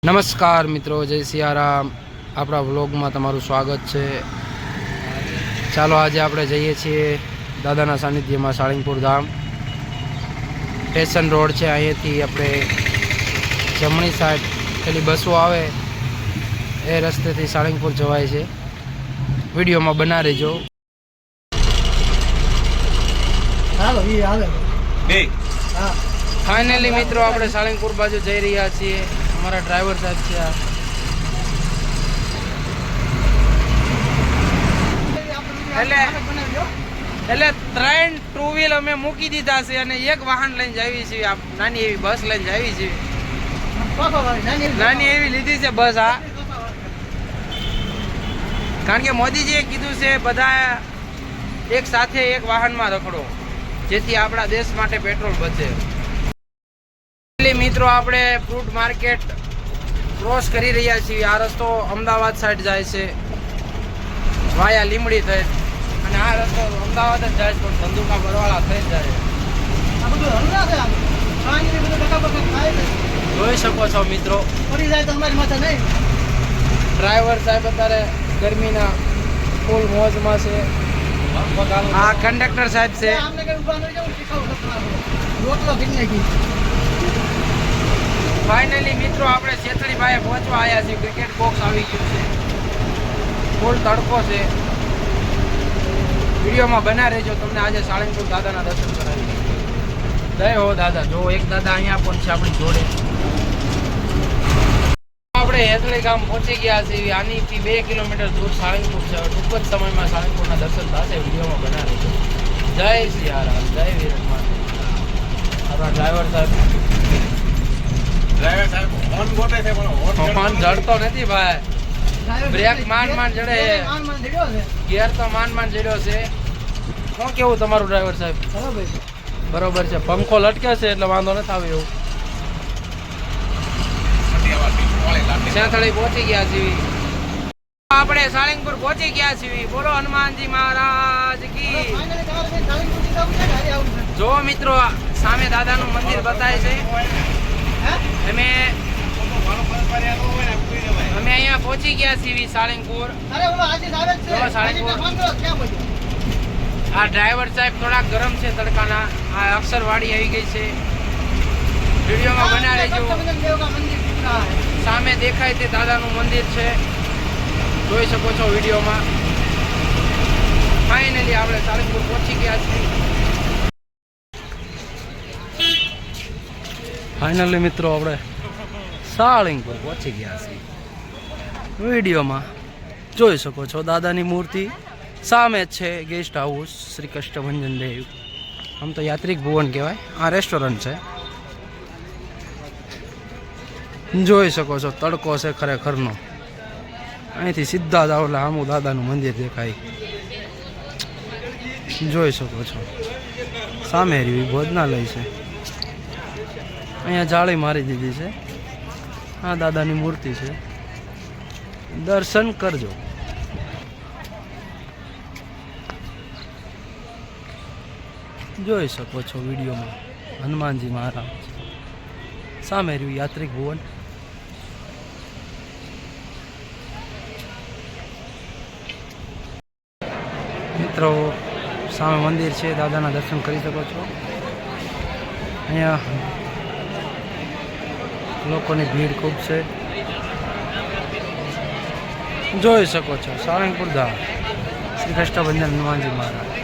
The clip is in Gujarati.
નમસ્કાર મિત્રો, જય સિયારામ. આપણા વ્લોગમાં તમારું સ્વાગત છે. ચાલો આજે આપણે જઈએ છીએ દાદાના સાનિધ્યમાં સાળંગપુર ધામ. સ્ટેશન રોડ છે, અહીંયાથી આપણે જમણી સાઈડ પેલી બસો આવે એ રસ્તેથી સાળંગપુર જવાય છે. વિડીયોમાં બના રહેજો. ફાઇનલી મિત્રો આપણે સાળંગપુર બાજુ જઈ રહ્યા છીએ. અમારા ડ્રાઈવર સાહેબ છે આ. એટલે 3 ટુ વ્હીલ અમે મૂકી દીધા છે અને એક વાહન લઈને જાવી છીએ. નાની એવી બસ લઈને જાવી છીએ. નાની એવી લીધી છે બસ આ, કારણ કે મોદીજીએ કીધું છે બધા એક સાથે એક વાહનમાં રખડો, જેથી આપણા દેશ માટે પેટ્રોલ બચે. મિત્રો આપણે ફ્રૂટ માર્કેટ ક્રોસ કરી રહ્યા છીએ. આ રસ્તો અમદાવાદ સાઈડ જાય છે વાયા લીમડી થઈ, અને આ રસ્તો અમદાવાદ જ જાય છે પણ ધંધુકા બરવાળા થઈ જાય. જોઈ શકો છો મિત્રો, ડ્રાઈવર સાહેબ અત્યારે ગરમીના ફૂલ મોજમાં છે. આ કંડક્ટર સાહેબ છે. ફાઇનલી મિત્રો આપણે છેતડીભાઈ પહોંચવા આવ્યા છીએ. ક્રિકેટ બોક્સ આવી ગયું છે. ફૂલ તડકો છે. વિડીયોમાં બના રહેજો. તમને આજે સાળંગપુર દાદાના દર્શન કરાવી. જય હો દાદા. જો એક દાદા અહીંયા પણ છે આપણી જોડે. આપણે હેતળી ગામ પહોંચી ગયા છીએ. આનીથી 2 કિલોમીટર દૂર સાળંગપુર છે. ટૂંક જ સમયમાં સાળંગપુરના દર્શન થશે. વિડીયોમાં બના રહેજો. જય સિયારામ, જય વીરહનુમાન. આપણા ડ્રાઈવર સાહેબ ફોન જડતો નથી ભાઈ. બ્રેક માંડ જડે, ગિયર તો માંડ જડ્યો છે. શું કેવું તમારું ડ્રાઈવર સાહેબ? બરોબર છે. પંખો લટકે છે એટલે વાંધો નથી આવે એવું. સેંથળી પહોંચી ગયા છીએ. આપણે સાળંગપુર પહોંચી ગયા છીએ. બોલો હનુમાનજી મહારાજ કી. જો મિત્રો સામે દાદાનું મંદિર બતાય છે. અમે અહીંયા પહોંચી ગયા છીએ સાળંગપુર. આ ડ્રાઈવર સાહેબ થોડાક ગરમ છે તડકાના. આ અક્ષરવાડી આવી ગઈ છે. વિડીયોમાં બના રહેજો. સામે દેખાય તે દાદાનું મંદિર છે, જોઈ શકો છો વિડીયોમાં. ફાઇનલી આપણે સાળંગપુર પહોંચી ગયા છીએ. ફાઇનલી મિત્રો આપણે સાળંગપુર પહોંચી ગયા છીએ. વિડીયોમાં જોઈ શકો છો દાદાની મૂર્તિ સામે જ છે. Guest house Shri Kashtabhanjan Dev. આમ તો યાત્રિક ભુવન કહેવાય. આ રેસ્ટોરન્ટ છે. જોઈ શકો છો તડકો છે ખરેખરનો. અહીંથી સીધા જ આવલા આમું દાદાનું મંદિર દેખાય. જોઈ શકો છો સામે રહ્યું ભોજનાલય છે. અહીંયા જાળી મારી દીધી છે. આ દાદાની મૂર્તિ છે. દર્શન કરજો. જોઈ શકો છો વિડીયોમાં હનુમાનજી મહારાજ. સામે રહ્યું યાત્રિક ભુવન. મિત્રો સામે મંદિર છે. દાદાના દર્શન કરી શકો છો. અહીંયા લોકોની ભીડ ખૂબ છે. જોઈ શકો છો સાળંગપુર ધામ શ્રી કષ્ટભંજન હનુમાનજી મહારાજ.